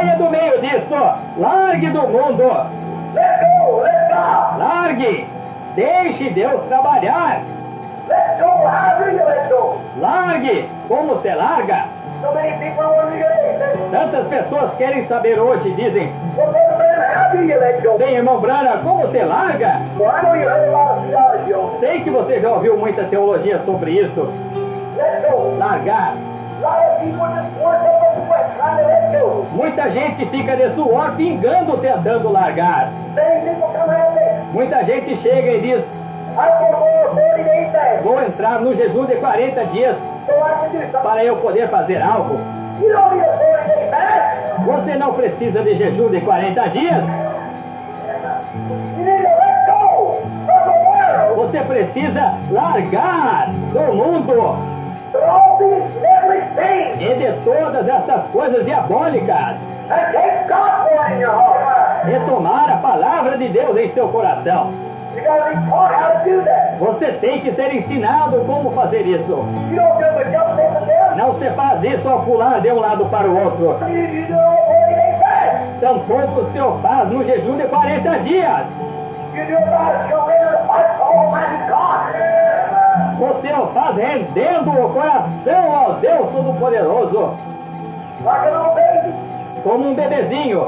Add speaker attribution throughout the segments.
Speaker 1: Saia do meio disso. Largue do mundo.
Speaker 2: Let go. Let God.
Speaker 1: Largue. Deixe Deus trabalhar.
Speaker 2: Let go. How do you let go?
Speaker 1: Largue. Como você larga?
Speaker 2: So many people are wondering today.
Speaker 1: Tantas pessoas querem saber hoje, dizem:
Speaker 2: Well, Brother Branham, how do you let go?
Speaker 1: bem, irmão Branham, como você larga?
Speaker 2: Well, I know you heard a lot of theology on it.
Speaker 1: Sei que você já ouviu muita teologia sobre isso.
Speaker 2: Let go.
Speaker 1: Largar.
Speaker 2: A lot of people just work up a sweat trying to let go.
Speaker 1: Muita gente fica de suor pingando tentando largar.
Speaker 2: Many people come around there.
Speaker 1: Muita gente chega e diz:
Speaker 2: I want to go 40 days fast
Speaker 1: vou entrar no jejum de 40 dias
Speaker 2: so I can do something.
Speaker 1: para eu poder fazer algo.
Speaker 2: You don't need a 40 day fast.
Speaker 1: Você não precisa de jejum de 40 dias.
Speaker 2: You need to let go of the world.
Speaker 1: Você precisa largar do mundo
Speaker 2: For all these everything.
Speaker 1: e de todas essas coisas diabólicas.
Speaker 2: And take God's word in your heart.
Speaker 1: E tomar a palavra de Deus em seu coração.
Speaker 2: You got to be taught how to do that.
Speaker 1: Você tem que ser ensinado como fazer isso.
Speaker 2: You don't do it just this and that.
Speaker 1: Não se faz isso ao pular de um lado para o outro.
Speaker 2: You do it 40 days fast.
Speaker 1: Tampouco se o faz no jejum de 40 dias.
Speaker 2: You do it by surrender the heart to Almighty God.
Speaker 1: Você o faz rendendo o coração ao Deus Todo-Poderoso.
Speaker 2: Like a little baby.
Speaker 1: Como um bebezinho.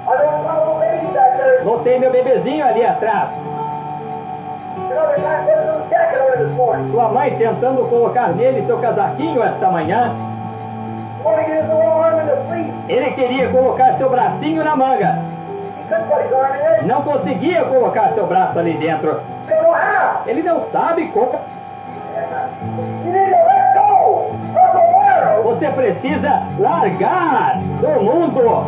Speaker 2: I don't want little baby back there.
Speaker 1: Notei meu bebezinho ali atrás.
Speaker 2: You know, they're trying to put a little jacket on it this morning.
Speaker 1: Sua mãe tentando colocar nele seu casaquinho esta manhã.
Speaker 2: Want to get his little arm in the sleeve.
Speaker 1: Ele queria colocar seu bracinho na manga.
Speaker 2: He couldn't put his arm in there.
Speaker 1: Não conseguia colocar seu braço ali dentro.
Speaker 2: They don't know how.
Speaker 1: Ele não sabe como.
Speaker 2: You need to let go of the world.
Speaker 1: Você precisa largar do mundo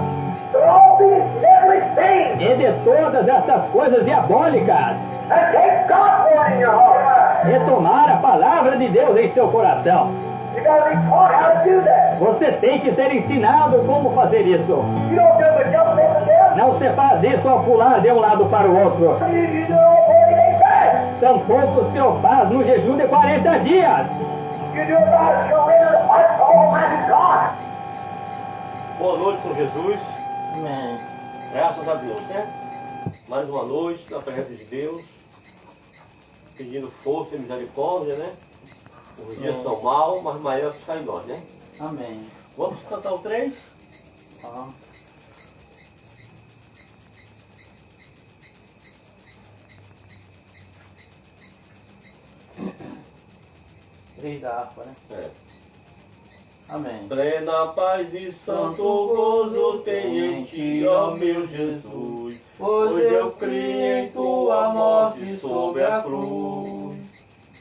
Speaker 2: For all these everything.
Speaker 1: e de todas essas coisas diabólicas.
Speaker 2: And take God's word in your heart.
Speaker 1: E tomar a palavra de Deus em seu coração.
Speaker 2: You got to be taught how to do that.
Speaker 1: Você tem que ser ensinado como fazer isso.
Speaker 2: You don't do it just this and that.
Speaker 1: Não se faz isso ao pular de um lado para o outro.
Speaker 2: You do it 40 days fast.
Speaker 1: Tampouco se o faz no jejum de 40 dias.
Speaker 2: You do it by surrender the heart to Almighty God.
Speaker 3: Boa noite com Jesus,
Speaker 4: Amém.
Speaker 3: graças a Deus, né? Mais uma noite na presença de Deus, pedindo força e misericórdia, né? Os dias são maus, mas maior que está em nós, né?
Speaker 4: Amém.
Speaker 3: Vamos cantar o 3?
Speaker 4: Ó. Três da harpa, né?
Speaker 3: É.
Speaker 4: Amém.
Speaker 3: Plena paz e santo gozo tem em ti, ó meu Jesus, pois eu criei em tua morte sobre a cruz.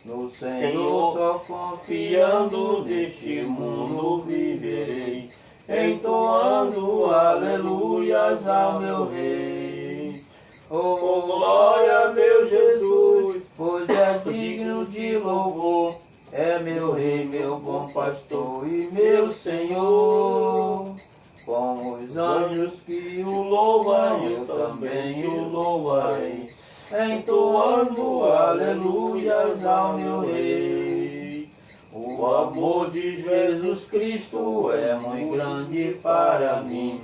Speaker 4: No Senhor
Speaker 3: Senhor,
Speaker 4: só confiando
Speaker 3: deste mundo viverei, entoando aleluias ao meu Rei. Oh, glória, meu Jesus,
Speaker 4: pois é digno de louvor. É meu Rei, meu bom pastor e meu Senhor. Com os anjos que o louvam, eu também o louvarei, entoando aleluias ao meu Rei. O amor de Jesus Cristo é muito grande para mim,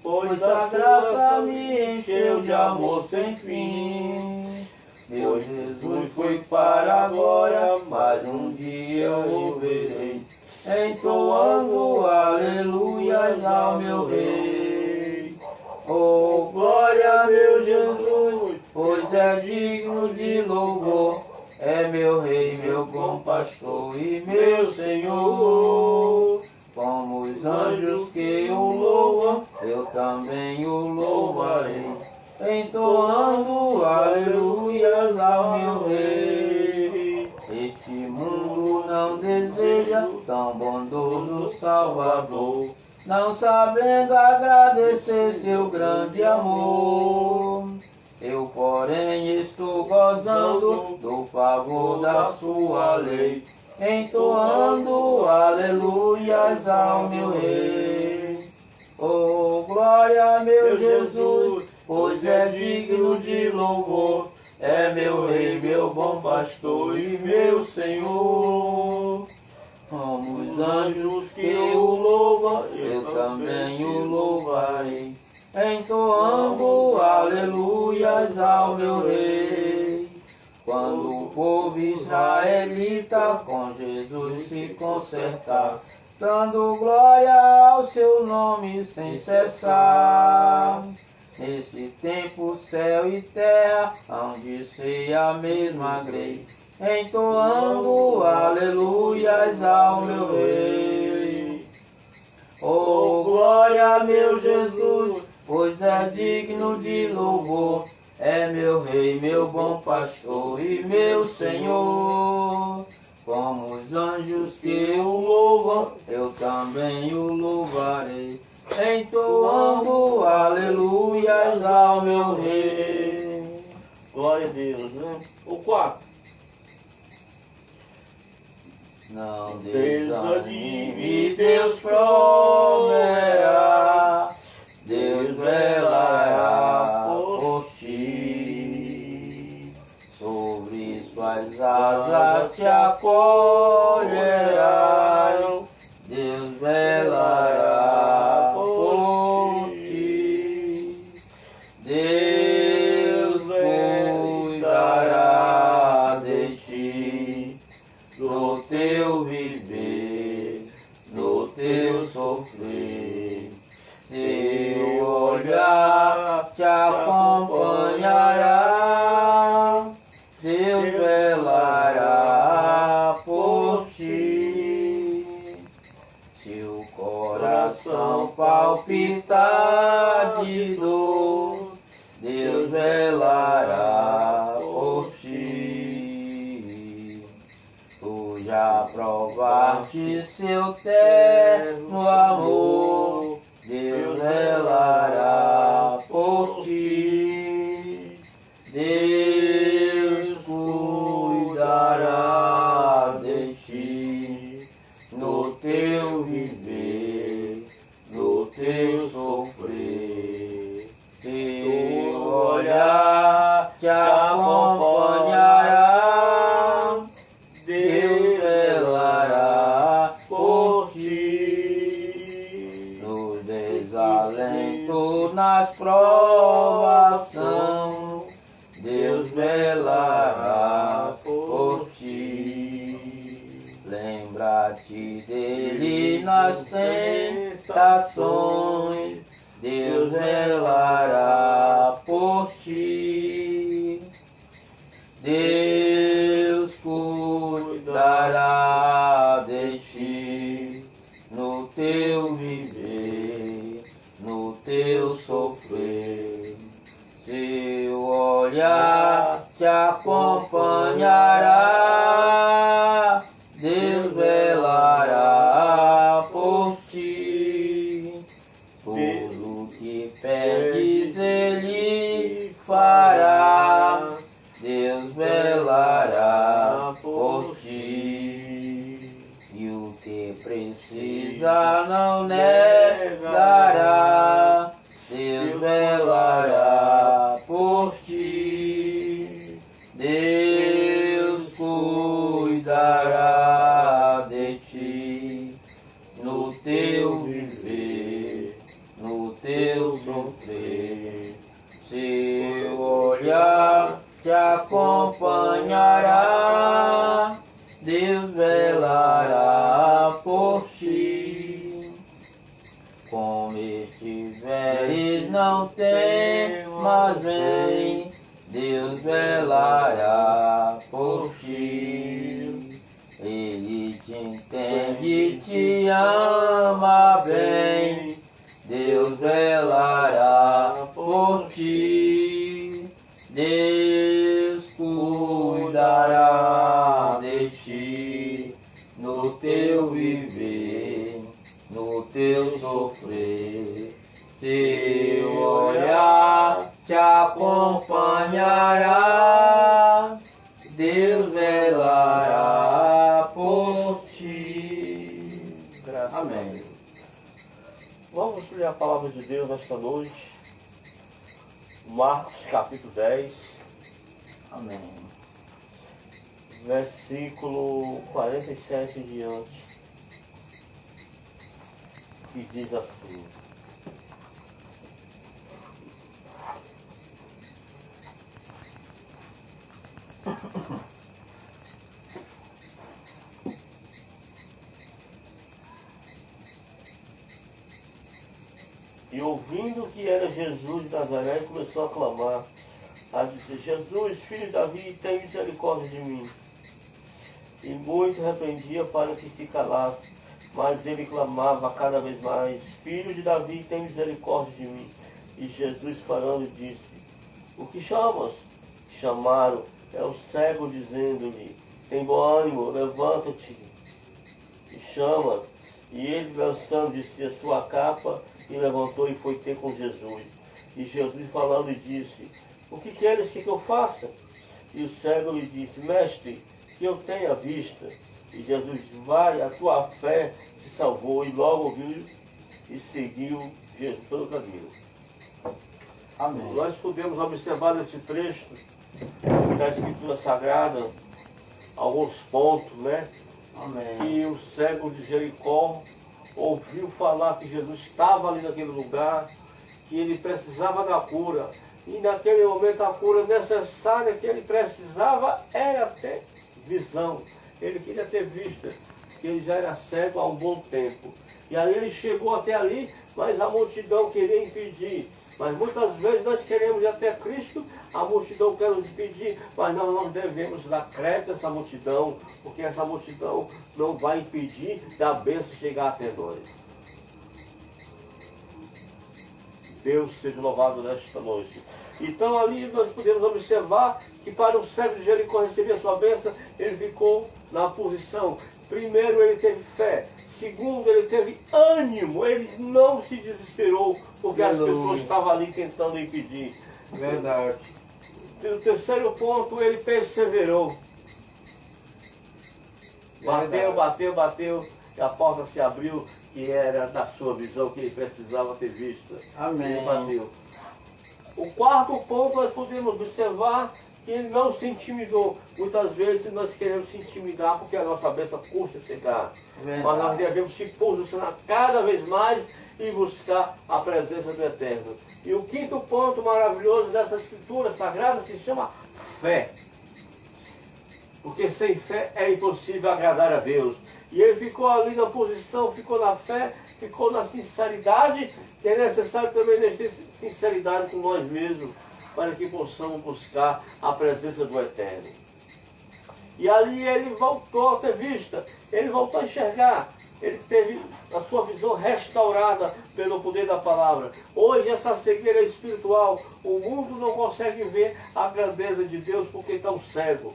Speaker 4: pois a graça me encheu de amor sem fim. Meu Jesus foi para a glória, mas um dia eu o verei, entoando aleluias ao meu Rei. Oh, glória, meu Jesus, pois é digno de louvor. É meu Rei, meu bom pastor e meu Senhor. Como os anjos que o louvam, eu também o louvarei, entoando aleluias ao meu Rei. Este mundo não deseja tão bondoso Salvador, não sabendo agradecer seu grande amor. Eu, porém, estou gozando do favor da sua lei, entoando aleluias ao meu Rei. Oh, glória, meu Jesus, pois é digno de louvor. É meu Rei, meu bom pastor e meu Senhor. Como os anjos que o louvam, eu também o louvarei, entoando aleluias ao meu rei. Quando o povo israelita com Jesus se consertar, dando glória ao seu nome sem cessar. Nesse tempo céu e terra hão de ser a mesma grei, entoando aleluias ao meu rei. Oh, glória, meu Jesus, pois é digno de louvor. É meu rei, meu bom pastor e meu Senhor. Como os anjos que o louvam, eu também o louvarei, entoando aleluias ao meu rei.
Speaker 3: Glória a Deus, né? O 4.
Speaker 4: Não desanime, Deus proverá, Deus velará por ti. Sobre suas asas te acolherá, Deus velará por ti. Deus cuidará de ti, no teu viver, no teu sofrer. Teu olhar te acompanhará, Deus velará por ti. Se o coração palpitar de dor, Deus velará por ti. Tu já provaste seu terno amor, Deus velará por ti. Deus cuidará de ti, no teu viver, no teu sofrer. Teu olhar te acompanhará, Deus velará por ti. Nos desalentos, nas provações, Deus velará por ti. Lembra-te dele nas tentações, Deus velará por ti. Deus cuidará de ti, no teu viver, no teu sofrer. Seu olhar te acompanhará, Deus velará por ti. Tudo que pedes Ele fará, Deus velará por ti. E o que precisa não negará, Deus velará por ti. Deus cuidará de ti, no teu viver, no teu sofrer. Seu olhar te acompanhará, Deus velará por ti. Como estiveres não temas, vem, Deus velará por ti. Ele te entende, te ama bem, Deus velará por ti. Deus cuidará de ti, no teu viver, no teu sofrer. Seu olhar te acompanhará, Deus velará por ti. Amém.
Speaker 3: Vamos ler a palavra de Deus nesta noite. Marcos capítulo 10.
Speaker 4: Amém.
Speaker 3: Versículo 47 em diante. Que diz assim: E ouvindo que era Jesus de Nazaré, começou a clamar, a dizer: Jesus, filho de Davi, tem misericórdia de mim. E muito repreendia para que se calasse, mas ele clamava cada vez mais: Filho de Davi, tem misericórdia de mim. E Jesus, parando, disse: O que chamas? Chamaram, é o cego, dizendo-lhe: Tem bom ânimo, levanta-te e chama. E ele, lançando de si a sua capa, e levantou e foi ter com Jesus. E Jesus, falando, disse: O que queres que eu faça? E o cego lhe disse: Mestre, que eu tenha vista. E Jesus disse: Vai, a tua fé te salvou. E logo viu e seguiu Jesus pelo caminho.
Speaker 4: Amém.
Speaker 3: Nós podemos observar nesse trecho da Escritura Sagrada alguns pontos, né?
Speaker 4: Amém.
Speaker 3: Que o cego de Jericó ouviu falar que Jesus estava ali naquele lugar, que ele precisava da cura. E naquele momento a cura necessária que ele precisava era ter visão. Ele queria ter vista, que ele já era cego há um bom tempo. E aí ele chegou até ali, mas a multidão queria impedir. Mas muitas vezes nós queremos ir até Cristo, a multidão quer nos impedir, mas nós devemos dar crédito a essa multidão, porque essa multidão não vai impedir da bênção chegar até nós. Deus seja louvado nesta noite. Então ali nós podemos observar que para o cego de Jericó receber a sua bênção, ele ficou na posição. Primeiro, ele teve fé. Segundo, ele teve ânimo, ele não se desesperou, porque as pessoas estavam ali tentando impedir.
Speaker 4: Verdade.
Speaker 3: O terceiro ponto, ele perseverou. Bateu, e a porta se abriu, que era da sua visão, que ele precisava ter vista.
Speaker 4: Amém.
Speaker 3: Ele bateu. O quarto ponto, nós podemos observar que ele não se intimidou. Muitas vezes nós queremos se intimidar porque a nossa bênção custa chegar.
Speaker 4: Verdade.
Speaker 3: Mas nós devemos se posicionar cada vez mais e buscar a presença do Eterno. E o quinto ponto maravilhoso dessa escritura sagrada se chama fé. Porque sem fé é impossível agradar a Deus. E ele ficou ali na posição, ficou na fé, ficou na sinceridade, que é necessário também ter sinceridade com nós mesmos, para que possamos buscar a presença do Eterno. E ali ele voltou a ter vista, ele voltou a enxergar, ele teve a sua visão restaurada pelo poder da palavra. Hoje essa cegueira espiritual, o mundo não consegue ver a grandeza de Deus porque estão cegos.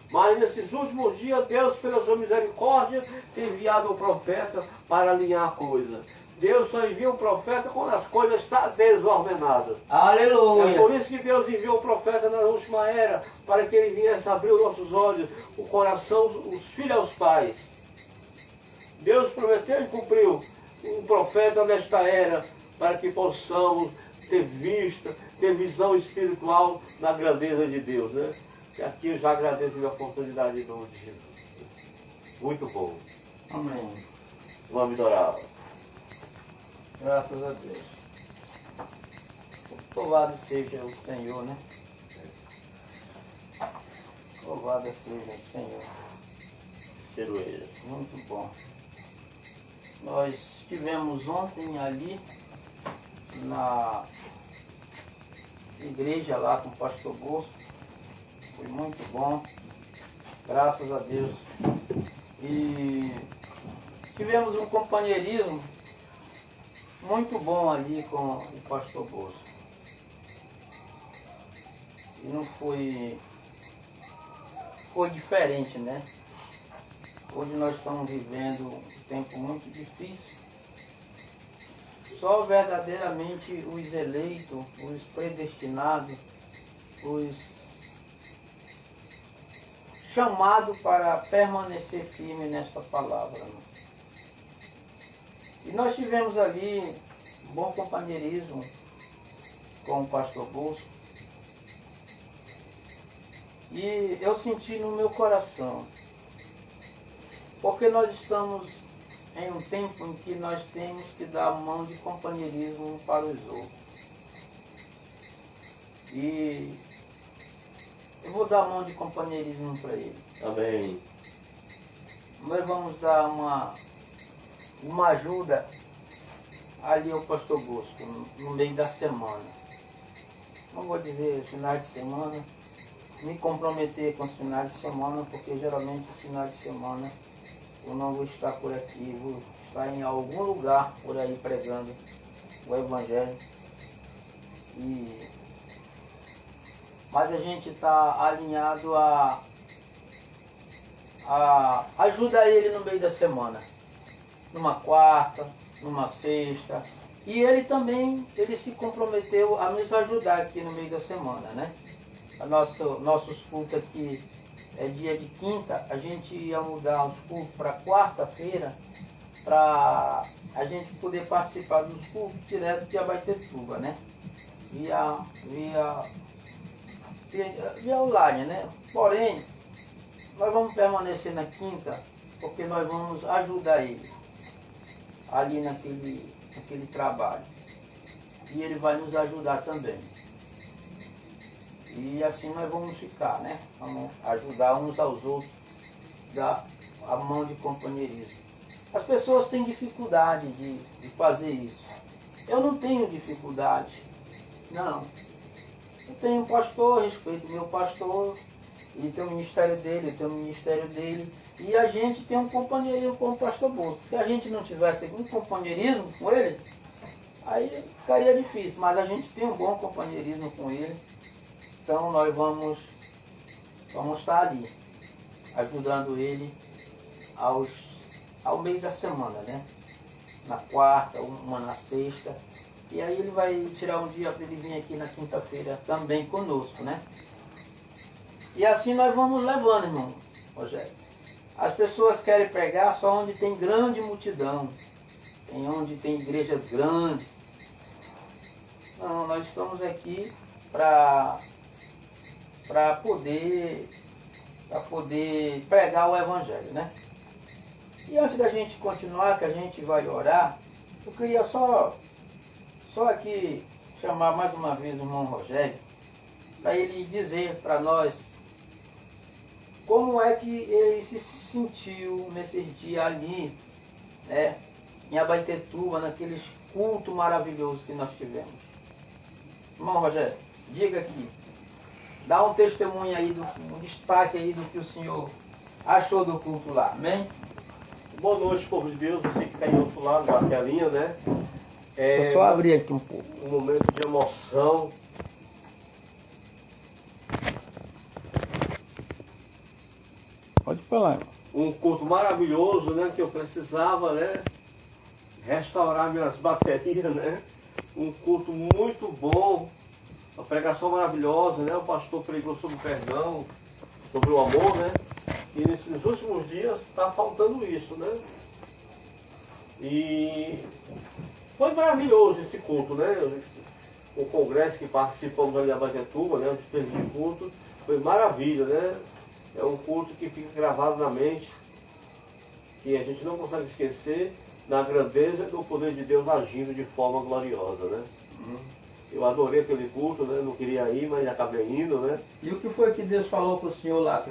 Speaker 3: Mas nesses últimos dias, Deus, pela sua misericórdia, tem enviado um profeta para alinhar a coisa. Deus só envia um profeta quando as coisas estão desordenadas.
Speaker 4: Aleluia.
Speaker 3: É por isso que Deus enviou um profeta na última era, para que ele viesse abrir os nossos olhos, o coração, os filhos aos pais. Deus prometeu e cumpriu um profeta nesta era, para que possamos ter vista, ter visão espiritual na grandeza de Deus, né? E aqui eu já agradeço a oportunidade em nome de Jesus. Muito bom.
Speaker 4: Amém.
Speaker 3: Vamos adorar.
Speaker 4: Graças a Deus. Louvado seja o Senhor, né? Louvado seja o Senhor.
Speaker 3: Ser ele.
Speaker 4: Muito bom. Nós estivemos ontem ali na igreja lá com o pastor Bosco. Foi muito bom. Graças a Deus. E tivemos um companheirismo muito bom ali com o pastor Bosco. E não foi diferente, né? Hoje nós estamos vivendo um tempo muito difícil. Só verdadeiramente os eleitos, os predestinados, os chamados para permanecer firme nesta palavra. Né? E nós tivemos ali um bom companheirismo com o pastor Bosco. E eu senti no meu coração, porque nós estamos em um tempo em que nós temos que dar mão de companheirismo um para os outros. E eu vou dar mão de companheirismo para ele.
Speaker 3: Amém.
Speaker 4: Nós vamos dar uma ajuda ali ao Pastor Bosco, no meio da semana. Não vou dizer finais de semana, me comprometer com os finais de semana, porque geralmente os finais de semana eu não vou estar por aqui, vou estar em algum lugar por aí pregando o Evangelho. Mas a gente está alinhado a ajudar ele no meio da semana, numa quarta, numa sexta. E ele também, ele se comprometeu a nos ajudar aqui no meio da semana, né? Nossos cultos aqui é dia de quinta, a gente ia mudar os cultos para quarta-feira, para a gente poder participar dos cultos direto de Abaetetuba, né? Via online, né? Porém, nós vamos permanecer na quinta, porque nós vamos ajudar ele ali naquele trabalho. E ele vai nos ajudar também. E assim nós vamos ficar, né? Vamos ajudar uns aos outros, dar a mão de companheirismo. As pessoas têm dificuldade de fazer isso. Eu não tenho dificuldade, não. Eu tenho um pastor, respeito o meu pastor, ele tem o ministério dele, eu tenho o ministério dele, e a gente tem um companheirismo com o pastor Bosco. Se a gente não tivesse um companheirismo com ele, aí ficaria difícil, mas a gente tem um bom companheirismo com ele. Então nós vamos estar ali, ajudando ele ao meio da semana, né? Na quarta, uma na sexta. E aí ele vai tirar um dia para ele vir aqui na quinta-feira também conosco, né? E assim nós vamos levando, irmão Rogério. As pessoas querem pregar só onde tem grande multidão, onde tem igrejas grandes. Não, nós estamos aqui para poder pregar o Evangelho, né? E antes da gente continuar, que a gente vai orar, eu queria só aqui chamar mais uma vez o irmão Rogério, para ele dizer para nós como é que ele se sentiu nesses dias ali, né, em Abaetetuba, naqueles cultos maravilhosos que nós tivemos. Irmão Rogério, diga aqui, dá um testemunho aí, um destaque aí do que o senhor achou do culto lá, amém?
Speaker 3: Boa noite, povo de Deus, você que está aí outro lado da telinha, né?
Speaker 4: Deixa eu só abrir aqui um pouco.
Speaker 3: Um momento de emoção.
Speaker 4: Pode falar, irmão.
Speaker 3: Um culto maravilhoso, né? Que eu precisava, né? Restaurar minhas baterias, né? Um culto muito bom. Uma pregação maravilhosa, né? O pastor pregou sobre o perdão, sobre o amor, né? E nesses últimos dias está faltando isso, né? E foi maravilhoso esse culto, né? O congresso que participamos ali em Abaetetuba, né? O despejo de culto, foi maravilha, né? É um culto que fica gravado na mente, que a gente não consegue esquecer da grandeza do poder de Deus agindo de forma gloriosa, né? Eu adorei aquele culto, né? Não queria ir, mas acabei indo, né?
Speaker 4: E o que foi que Deus falou para o senhor lá?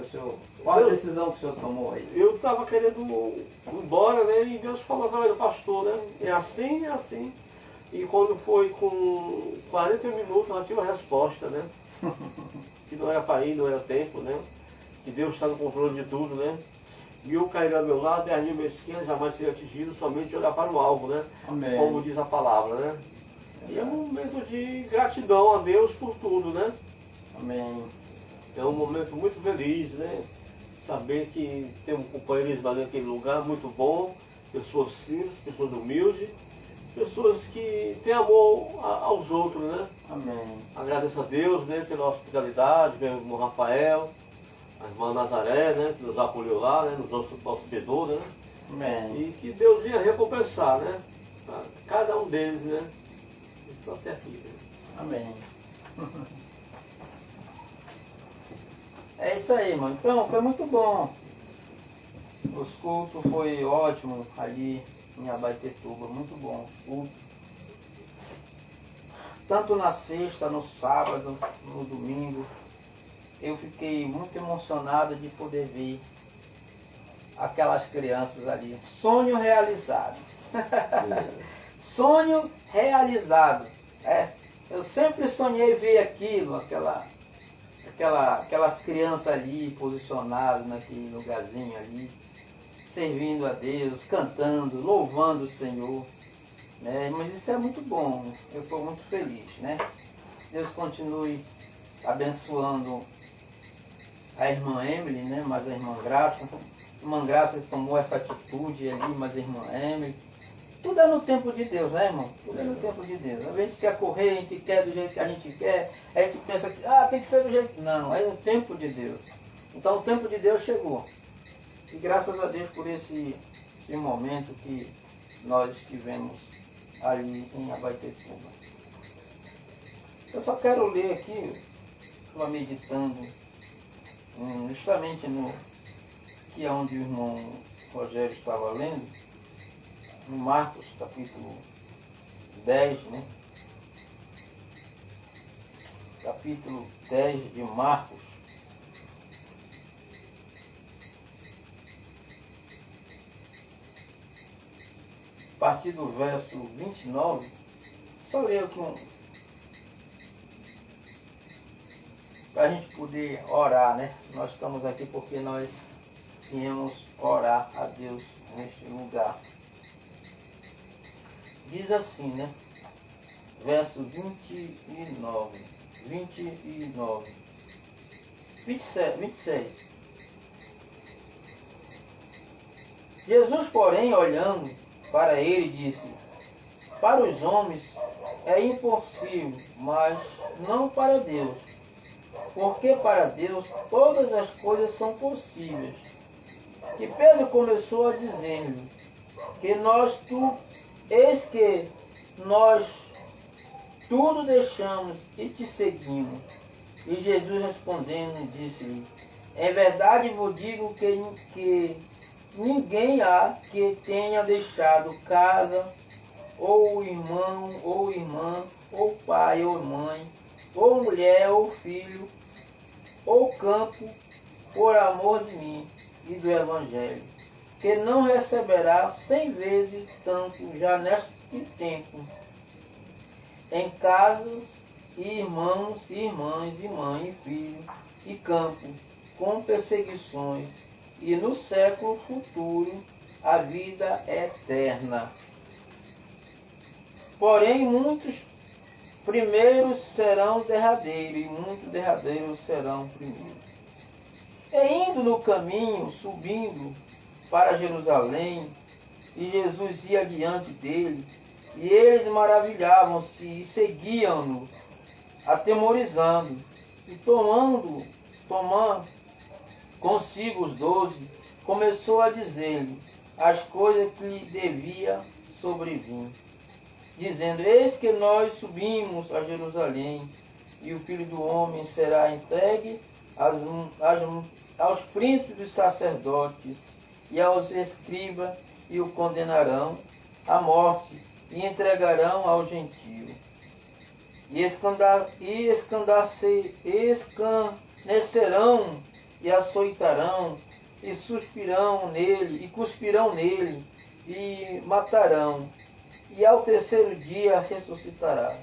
Speaker 4: Qual a decisão que o senhor tomou aí?
Speaker 3: Eu estava querendo ir embora, né? E Deus falou através do pastor, né? É assim, é assim. E quando foi com 40 minutos, ela tinha uma resposta, né? Que não era para ir, não era tempo, né? Que Deus está no controle de tudo, né? E eu cairei ao meu lado, e a minha esquerda jamais seria atingido, somente olhar para o alvo, né?
Speaker 4: Amém.
Speaker 3: Como diz a palavra, né? E é um momento de gratidão a Deus por tudo, né?
Speaker 4: Amém.
Speaker 3: É um momento muito feliz, né? Saber que tem um companheirismo ali naquele lugar muito bom, pessoas simples, pessoas humildes, pessoas que têm amor aos outros, né?
Speaker 4: Amém.
Speaker 3: Agradeço a Deus, né, pela hospitalidade, pelo irmão Rafael, a irmã Nazaré, né, que nos acolheu lá, né, nos hospedou, né?
Speaker 4: Amém.
Speaker 3: E que Deus ia recompensar, né? A cada um deles, né? Estou até aqui, né?
Speaker 4: Amém. É isso aí, irmão. Então, foi muito bom. Os cultos foi ótimo ali em Abaetetuba, muito bom. Os cultos. Tanto na sexta, no sábado, no domingo. Eu fiquei muito emocionado de poder ver aquelas crianças ali. Sonho realizado. sonho realizado. Eu sempre sonhei ver aquilo, aquelas crianças ali posicionadas naquele lugarzinho ali, servindo a Deus, cantando, louvando o Senhor, né? Mas isso é muito bom, eu estou muito feliz, né? Deus continue abençoando a irmã Emily, né? Mas a irmã Graça que tomou essa atitude ali, mas a irmã Emily. Tudo é no tempo de Deus, né, irmão? Tudo é no tempo de Deus. A gente quer correr, a gente quer do jeito que a gente quer, a gente pensa que tem que ser do jeito. Não, é no tempo de Deus. Então o tempo de Deus chegou. E graças a Deus por esse momento que nós estivemos ali em Abaetetuba. Eu só quero ler aqui, estou meditando justamente no que é onde o irmão Rogério estava lendo, no Marcos capítulo 10, né? Capítulo 10 de Marcos. A partir do verso 29, só ler aqui para a gente poder orar, né? Nós estamos aqui porque nós viemos orar a Deus neste lugar. Diz assim, né? Verso 29, 26. Jesus, porém, olhando para ele, disse: para os homens é impossível, mas não para Deus, porque para Deus todas as coisas são possíveis. E Pedro começou a dizer-lhe que eis que nós tudo deixamos e te seguimos. E Jesus respondendo disse-lhe: em verdade vos digo que ninguém há que tenha deixado casa, ou irmão, ou irmã, ou pai, ou mãe, ou mulher, ou filho, ou campo, por amor de mim e do Evangelho, que não receberá 100 vezes tanto já neste tempo, em casas, e irmãos, e irmãs, e mãe, e filho, e campo, com perseguições, e no século futuro a vida eterna. Porém, muitos primeiros serão derradeiros, e muitos derradeiros serão primeiros. E indo no caminho, subindo para Jerusalém, e Jesus ia diante dele, e eles maravilhavam-se e seguiam-no, atemorizando, e tomando consigo os 12, começou a dizer-lhe as coisas que lhe devia sobrevir, dizendo: eis que nós subimos a Jerusalém, e o Filho do Homem será entregue aos príncipes dos sacerdotes e aos escribas, e o condenarão à morte, e entregarão aos gentios. E escarnecerão, e açoitarão, e suspirão nele, e cuspirão nele, e matarão, e ao terceiro dia ressuscitará.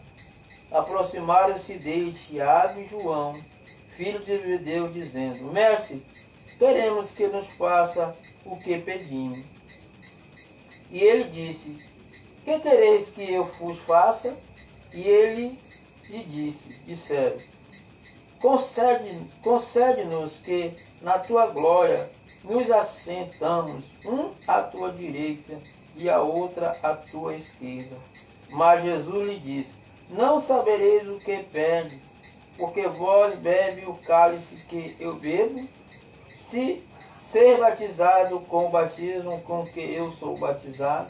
Speaker 4: Aproximaram-se dele Tiago e João, filhos de Zebedeu, dizendo: mestre, queremos que nos faça o que pedimos. E ele disse: que quereis que eu vos faça? E ele lhe disseram: concede-nos que na tua glória nos assentamos, um à tua direita e a outra à tua esquerda. Mas Jesus lhe disse: não sabereis o que pede, porque vós bebe o cálice que eu bebo, se ser batizado com o batismo com que eu sou batizado.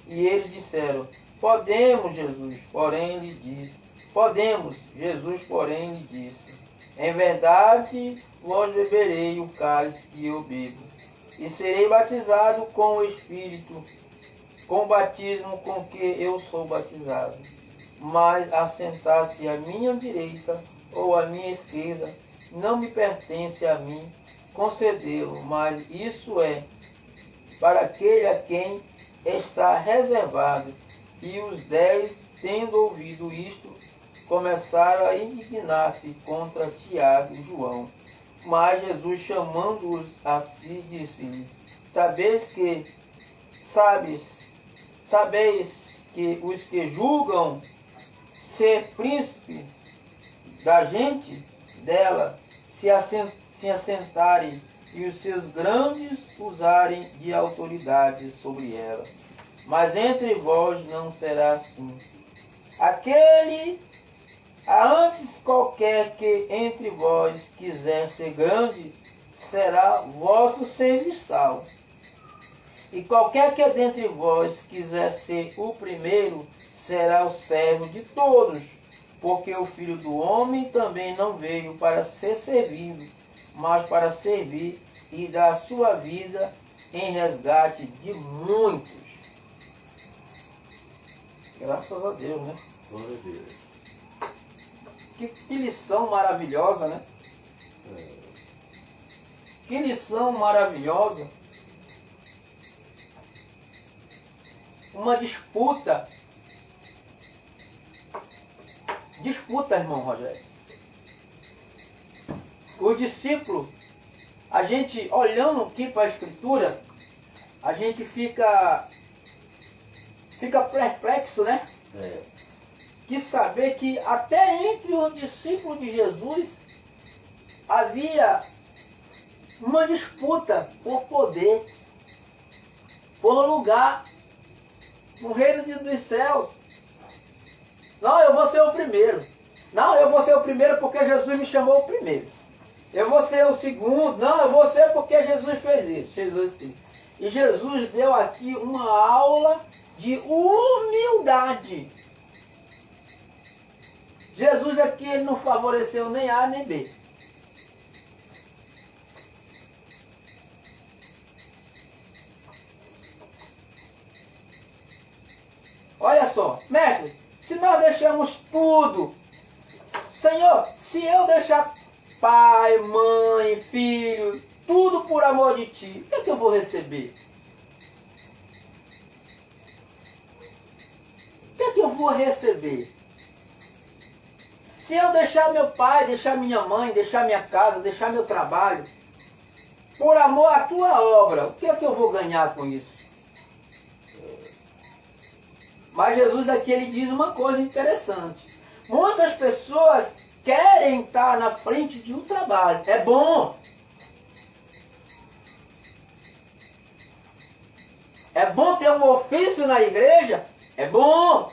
Speaker 4: E eles disseram: podemos, Jesus. Porém lhe disse: podemos. Jesus, porém, lhe disse: em verdade vós beberei o cálice que eu bebo, e serei batizado com o Espírito, com o batismo com que eu sou batizado. Mas assentar-se à minha direita ou à minha esquerda não me pertence a mim concedê-lo, mas isso é para aquele a quem está reservado E os 10, tendo ouvido isto, começaram a indignar-se contra Tiago e João. Mas Jesus, chamando-os a si, disse-lhes: Sabeis que os que julgam ser príncipe da gente dela se assentarem e os seus grandes usarem de autoridade sobre ela. Mas entre vós não será assim. Antes qualquer que entre vós quiser ser grande, será vosso serviçal. E qualquer que dentre vós quiser ser o primeiro, será o servo de todos. Porque o Filho do Homem também não veio para ser servido, mas para servir e dar a sua vida em resgate de muitos. Graças a Deus, né?
Speaker 3: Glória a Deus.
Speaker 4: Que lição maravilhosa, né? Que lição maravilhosa. Uma disputa. Disputa, irmão Rogério. O discípulo, a gente olhando aqui para a Escritura, a gente fica perplexo, né? De saber que até entre os discípulos de Jesus havia uma disputa por poder, por lugar no reino dos céus. Não, eu vou ser o primeiro. Não, eu vou ser o primeiro porque Jesus me chamou o primeiro. Eu vou ser o segundo. Não, eu vou ser porque Jesus fez isso. Jesus fez. E Jesus deu aqui uma aula de humildade. Jesus aqui ele não favoreceu nem A nem B. Olha só, mestre, se nós deixamos tudo, Senhor, se eu deixar pai, mãe, filho, tudo por amor de ti, o que é que eu vou receber? O que é que eu vou receber? Se eu deixar meu pai, deixar minha mãe, deixar minha casa, deixar meu trabalho, por amor à tua obra, o que é que eu vou ganhar com isso? Mas Jesus aqui ele diz uma coisa interessante. Muitas pessoas querem estar na frente de um trabalho. É bom. É bom ter um ofício na igreja? É bom.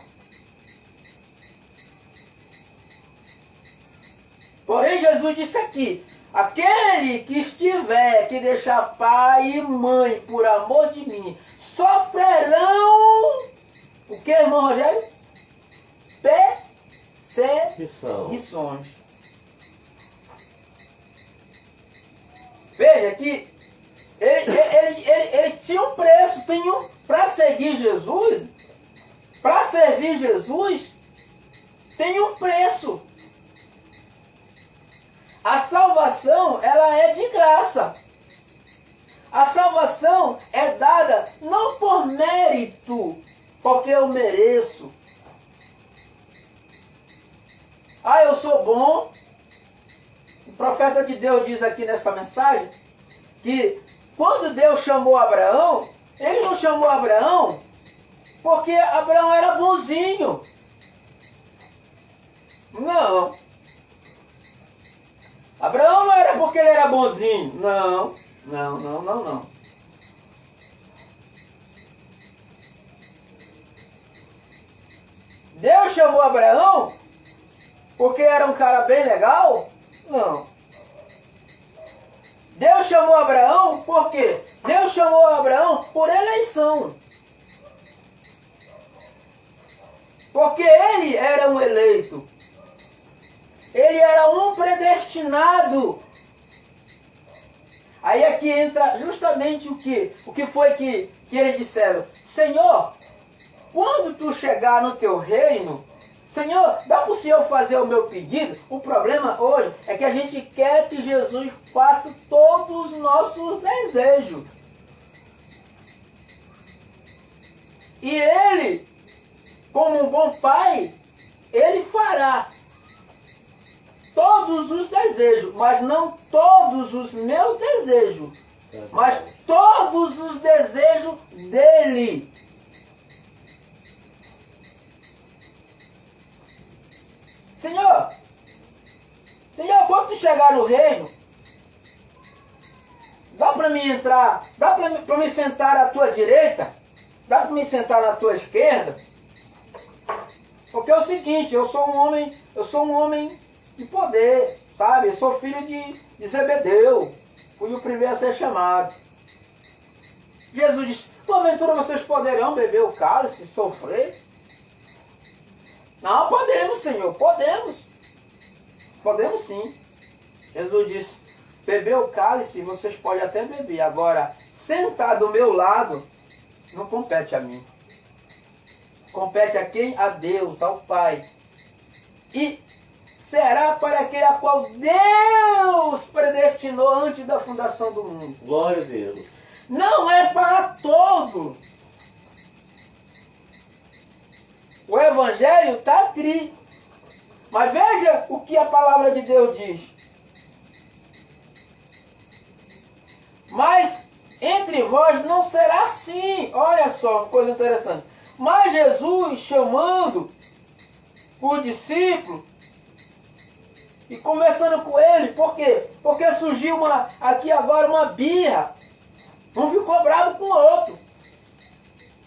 Speaker 4: Porém, Jesus disse aqui, aquele que estiver, que deixar pai e mãe por amor de mim, sofrerão, o que, irmão Rogério? Perseguições. Veja que ele tinha um preço, para seguir Jesus, para servir Jesus, tem um preço. A salvação, ela é de graça. A salvação é dada não por mérito, porque eu mereço. Ah, eu sou bom. O profeta de Deus diz aqui nessa mensagem que quando Deus chamou Abraão, ele não chamou Abraão porque Abraão era bonzinho. Não. Abraão não era porque ele era bonzinho. Não. Deus chamou Abraão porque era um cara bem legal? Não. Deus chamou Abraão por quê? Deus chamou Abraão por eleição. Porque ele era um eleito. Ele era um predestinado. Aí aqui entra justamente o que foi que eles disseram. Senhor, quando tu chegar no teu reino, Senhor, dá para o Senhor fazer o meu pedido? O problema hoje é que a gente quer que Jesus faça todos os nossos desejos. E ele com o Pai, Ele fará todos os desejos, mas não todos os meus desejos, mas todos os desejos dele. Senhor, quando tu chegar no reino, dá para mim entrar, dá para me sentar à tua direita, dá para me sentar na tua esquerda? Porque é o seguinte, eu sou um homem de poder, sabe? Eu sou filho de Zebedeu, fui o primeiro a ser chamado. Jesus disse, porventura vocês poderão beber o cálice e sofrer? Não, podemos, Senhor, podemos. Podemos sim. Jesus disse, beber o cálice vocês podem até beber. Agora, sentar do meu lado, não compete a mim. Compete a quem? A Deus, ao Pai. E será para aquele a qual Deus predestinou antes da fundação do mundo.
Speaker 3: Glória a Deus.
Speaker 4: Não é para todos. O Evangelho está aqui. Mas veja o que a palavra de Deus diz. Mas entre vós não será assim. Olha só, uma coisa interessante. Mas Jesus, chamando os discípulos e conversando com ele, por quê? Porque surgiu aqui agora uma birra. Um ficou bravo com o outro.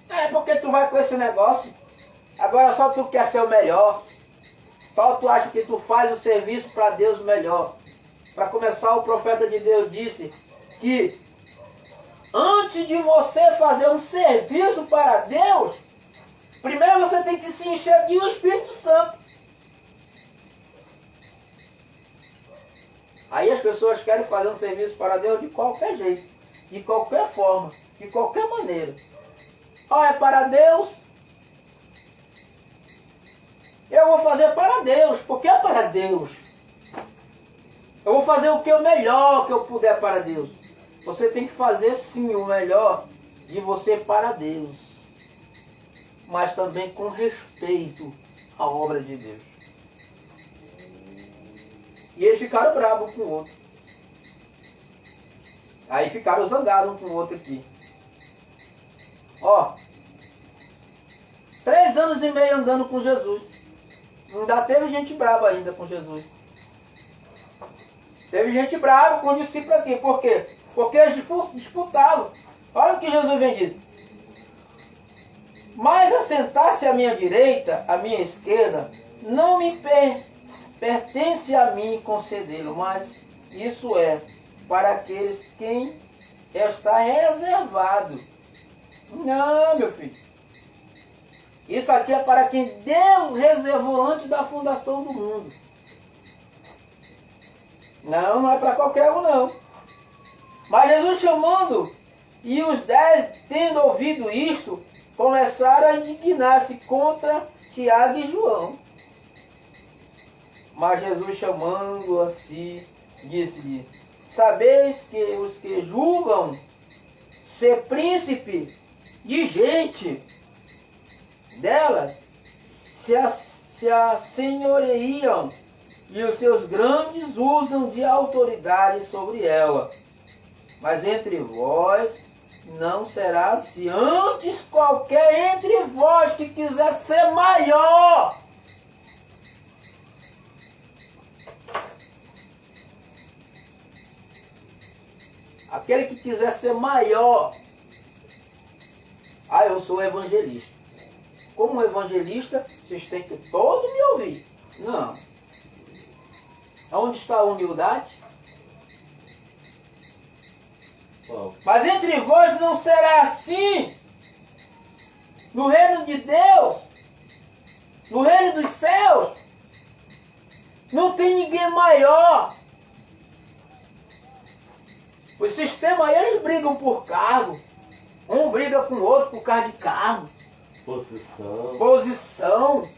Speaker 4: É porque tu vai com esse negócio. Agora só tu quer ser o melhor. Só tu acha que tu faz o serviço para Deus melhor. Para começar, o profeta de Deus disse que antes de você fazer um serviço para Deus, primeiro você tem que se encher do Espírito Santo. Aí as pessoas querem fazer um serviço para Deus de qualquer jeito, de qualquer forma, de qualquer maneira. É para Deus, eu vou fazer para Deus, porque é para Deus. Eu vou fazer o que é o melhor que eu puder para Deus. Você tem que fazer sim o melhor de você para Deus, mas também com respeito à obra de Deus. E eles ficaram bravos um com o outro. Aí ficaram zangados um com o outro aqui. 3 anos e meio andando com Jesus. Ainda teve gente brava ainda com Jesus. Teve gente brava com o discípulo aqui. Por quê? Porque eles disputavam. Olha o que Jesus vem dizer. Mas assentar-se à minha direita, à minha esquerda, não me pertence a mim concedê-lo, mas isso é para aqueles quem está reservado. Não, meu filho. Isso aqui é para quem Deus reservou antes da fundação do mundo. Não é para qualquer um, não. Mas Jesus chamando, e os 10, tendo ouvido isto, começaram a indignar-se contra Tiago e João. Mas Jesus, chamando a si, disse-lhe, sabeis que os que julgam ser príncipe de gente delas se assenhoreiam, e os seus grandes usam de autoridade sobre ela. Mas entre vós não será assim. Antes qualquer entre vós que quiser ser maior, aquele que quiser ser maior, eu sou evangelista. Como evangelista, vocês têm que todos me ouvir. Não. Onde está a humildade? Mas entre vós não será assim. No reino de Deus, no reino dos céus, não tem ninguém maior. O sistema aí, eles brigam por cargo. Um briga com o outro por causa de cargo. Posição.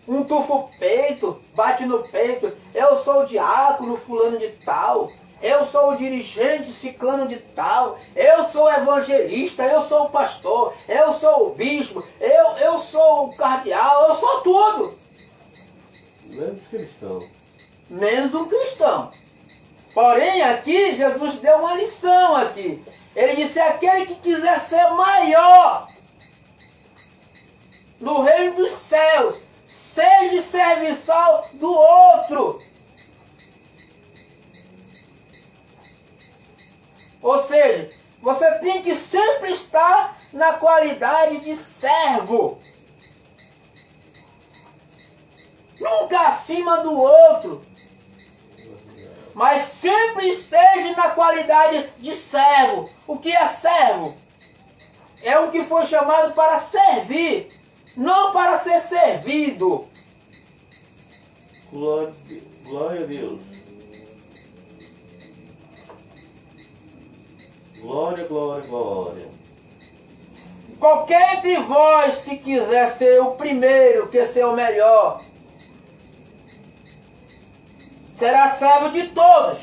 Speaker 4: Um tufa o peito, bate no peito. Eu sou o diácono fulano de tal. eu sou o dirigente ciclano de tal, eu sou o evangelista, eu sou o pastor, eu sou o bispo, eu sou o cardeal, eu sou tudo.
Speaker 3: Menos cristão.
Speaker 4: Menos um cristão. Porém, aqui, Jesus deu uma lição aqui. Ele disse, aquele que quiser ser maior no reino dos céus, seja serviçal do outro. Ou seja, você tem que sempre estar na qualidade de servo. Nunca acima do outro. Mas sempre esteja na qualidade de servo. O que é servo? É o que foi chamado para servir, não para ser servido.
Speaker 3: Glória a Deus. Glória, glória, glória.
Speaker 4: Qualquer de vós que quiser ser o primeiro, que ser o melhor, será servo de todos.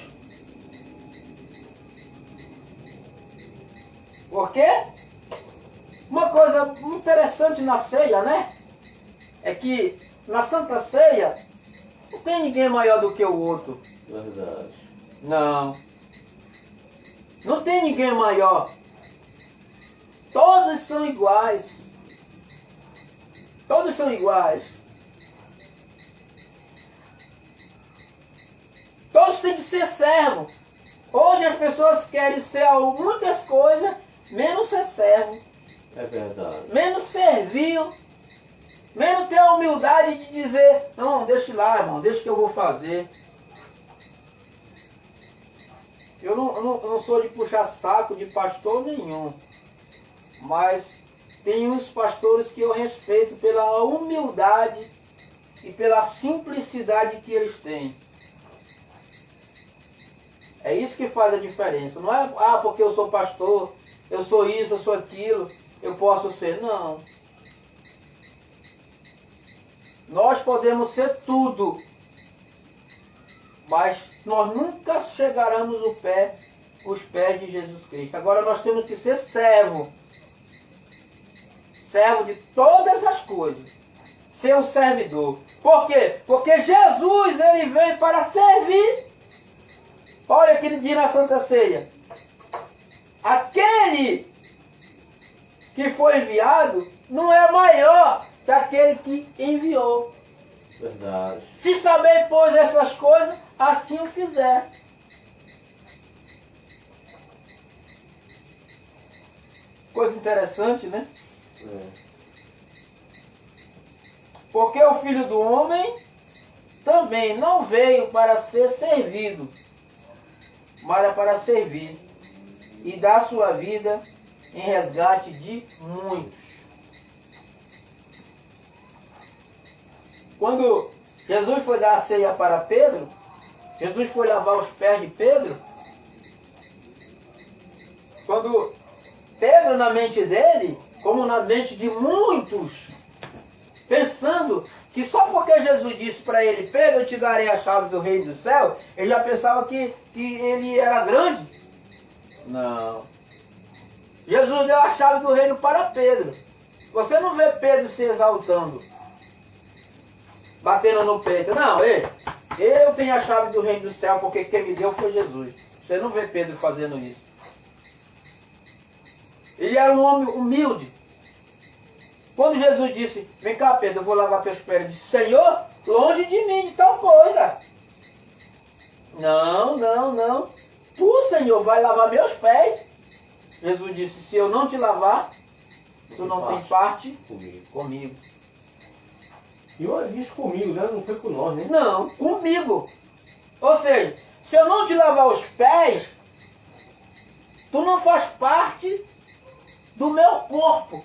Speaker 4: Por quê? Uma coisa muito interessante na ceia, né? É que na Santa Ceia não tem ninguém maior do que o outro.
Speaker 3: Verdade.
Speaker 4: Não. Não tem ninguém maior. Todos são iguais. Todos são iguais. Todos têm que ser servo. Hoje as pessoas querem ser muitas coisas, menos ser servo.
Speaker 3: É verdade.
Speaker 4: Menos servir. Menos ter a humildade de dizer, não, deixa lá, irmão, deixa que eu vou fazer. Eu não sou de puxar saco de pastor nenhum. Mas tem uns pastores que eu respeito pela humildade e pela simplicidade que eles têm. É isso que faz a diferença. Não é, porque eu sou pastor, eu sou isso, eu sou aquilo, eu posso ser. Não. Nós podemos ser tudo, mas nós nunca chegaremos os pés de Jesus Cristo. Agora nós temos que ser servo. Servo de todas as coisas. Ser um servidor. Por quê? Porque Jesus, ele veio para servir. Olha aqui diz na Santa Ceia. Aquele que foi enviado não é maior daquele que enviou.
Speaker 3: Verdade.
Speaker 4: Se saber, pois, essas coisas, assim o fizer. Coisa interessante, né?
Speaker 3: É.
Speaker 4: Porque o Filho do Homem também não veio para ser servido, mas para servir e dar sua vida em resgate de muitos. Quando Jesus foi dar a ceia para Pedro, Jesus foi lavar os pés de Pedro. Quando Pedro, na mente dele, como na mente de muitos, pensando que só porque Jesus disse para ele, Pedro, eu te darei a chave do reino do céu, ele já pensava que ele era grande. Não. Jesus deu a chave do reino para Pedro. Você não vê Pedro se exaltando, batendo no peito. Não, eu tenho a chave do reino do céu porque quem me deu foi Jesus. Você não vê Pedro fazendo isso. Ele era um homem humilde. Quando Jesus disse, vem cá Pedro, eu vou lavar teus pés, ele disse, Senhor, longe de mim de tal coisa. Não. Tu, Senhor, vai lavar meus pés. Jesus disse, se eu não te lavar, tu não tem parte comigo.
Speaker 3: E olha, disse comigo, né? Não foi com nós, né?
Speaker 4: Não, comigo. Ou seja, se eu não te lavar os pés, tu não faz parte do meu corpo.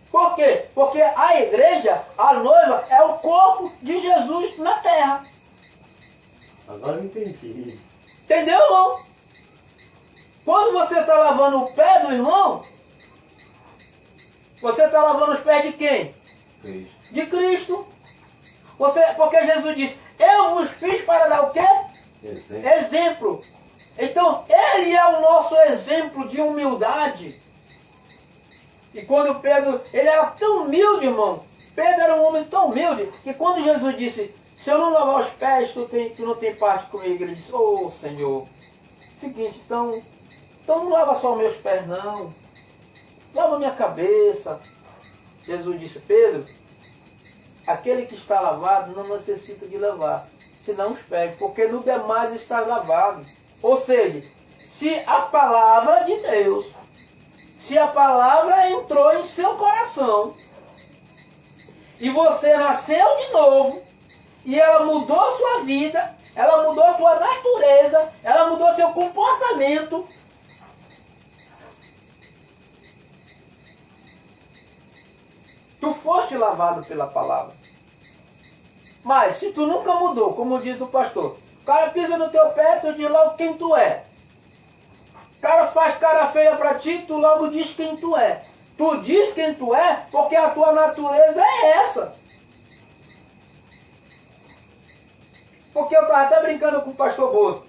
Speaker 4: Por quê? Porque a igreja, a noiva, é o corpo de Jesus na terra.
Speaker 3: Agora eu entendi.
Speaker 4: Entendeu, irmão? Quando você está lavando o pé do irmão, você está lavando os pés de quem?
Speaker 3: Cristo.
Speaker 4: De Cristo. Porque Jesus disse, eu vos fiz para dar o quê? Exemplo. Então, ele é o nosso exemplo de humildade. E quando Pedro, ele era tão humilde, irmão. Pedro era um homem tão humilde, que quando Jesus disse, se eu não lavar os pés, tu não tem parte comigo. Ele disse, ô Senhor, seguinte, então não lava só os meus pés, não. Lava minha cabeça. Jesus disse, Pedro, aquele que está lavado não necessita de lavar, senão os pés, porque no demais está lavado. Ou seja, se a palavra de Deus, se a palavra entrou em seu coração, e você nasceu de novo, e ela mudou sua vida, ela mudou a tua natureza, ela mudou teu comportamento, tu foste lavado pela palavra. Mas se tu nunca mudou, como diz o pastor, o cara pisa no teu pé, tu diz logo quem tu é. O cara faz cara feia pra ti, tu logo diz quem tu é. Tu diz quem tu é porque a tua natureza é essa. Porque eu estava até brincando com o pastor Bosco.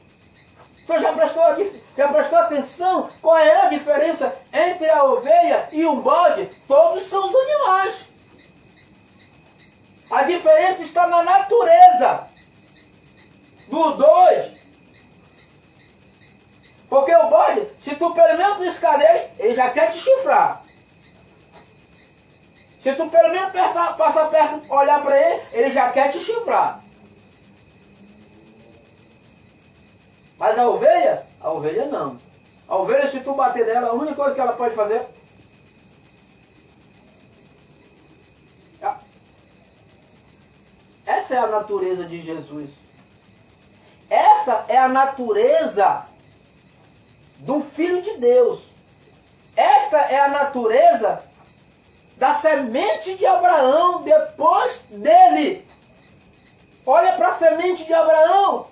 Speaker 4: Você já prestou atenção qual é a diferença entre a ovelha e um bode? Todos são os animais. A diferença está na natureza dos dois. Porque o bode, se tu pelo menos escaneia, ele já quer te chifrar. Se tu pelo menos passar perto, olhar para ele, ele já quer te chifrar. Mas a ovelha não. A ovelha, se tu bater nela, a única coisa que ela pode fazer... Essa é a natureza de Jesus. Essa é a natureza do Filho de Deus. Esta é a natureza da semente de Abraão depois dele. Olha para a semente de Abraão.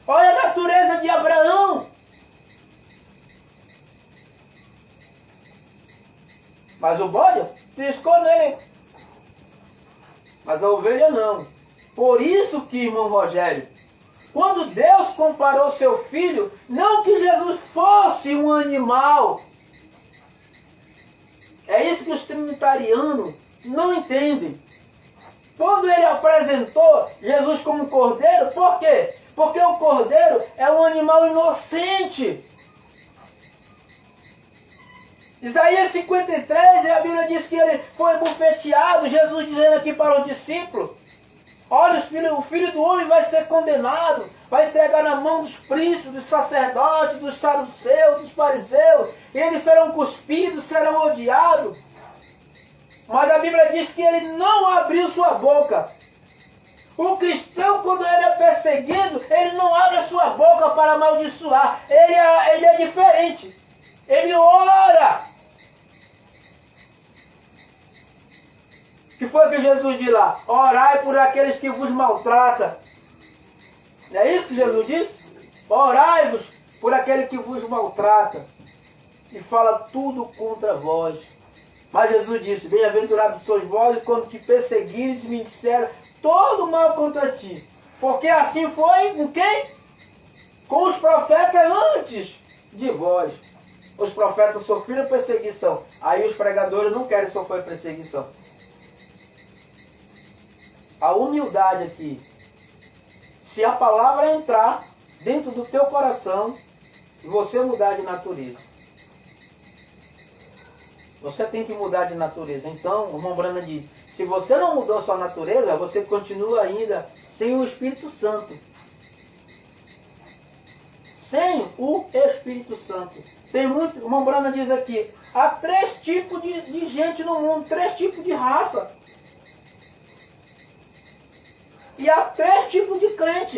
Speaker 4: Olha a natureza de Abraão. Mas o bode triscou nele. Mas a ovelha não. Por isso que, irmão Rogério, quando Deus comparou seu filho, não que Jesus fosse um animal. É isso que os trinitarianos não entendem. Quando ele apresentou Jesus como cordeiro, por quê? Porque o cordeiro é um animal inocente. Isaías 53, a Bíblia diz que ele foi bufeteado, Jesus dizendo aqui para os discípulos, olha, o filho do homem vai ser condenado, vai entregar na mão dos príncipes, dos sacerdotes, dos saduceus, dos fariseus, e eles serão cuspidos, serão odiados. Mas a Bíblia diz que ele não abriu sua boca. O cristão, quando ele é perseguido, ele não abre a sua boca para amaldiçoar. Ele é diferente. Ele ora. Que foi que Jesus diz lá? Orai por aqueles que vos maltratam. Não é isso que Jesus disse? Orai-vos por aquele que vos maltrata. E fala tudo contra vós. Mas Jesus disse, bem-aventurados sois vós quando te perseguirem e me disseram todo mal contra ti. Porque assim foi com quem? Com os profetas antes de vós. Os profetas sofreram perseguição. Aí os pregadores não querem sofrer perseguição. A humildade aqui. Se a palavra entrar dentro do teu coração, você mudar de natureza. Você tem que mudar de natureza. Então, o irmão Brana diz, se você não mudou sua natureza, você continua ainda sem o Espírito Santo. Sem o Espírito Santo. Tem muito, o irmão Brana diz aqui, há 3 tipos de gente no mundo, 3 tipos de raça. E há 3 tipos de crente.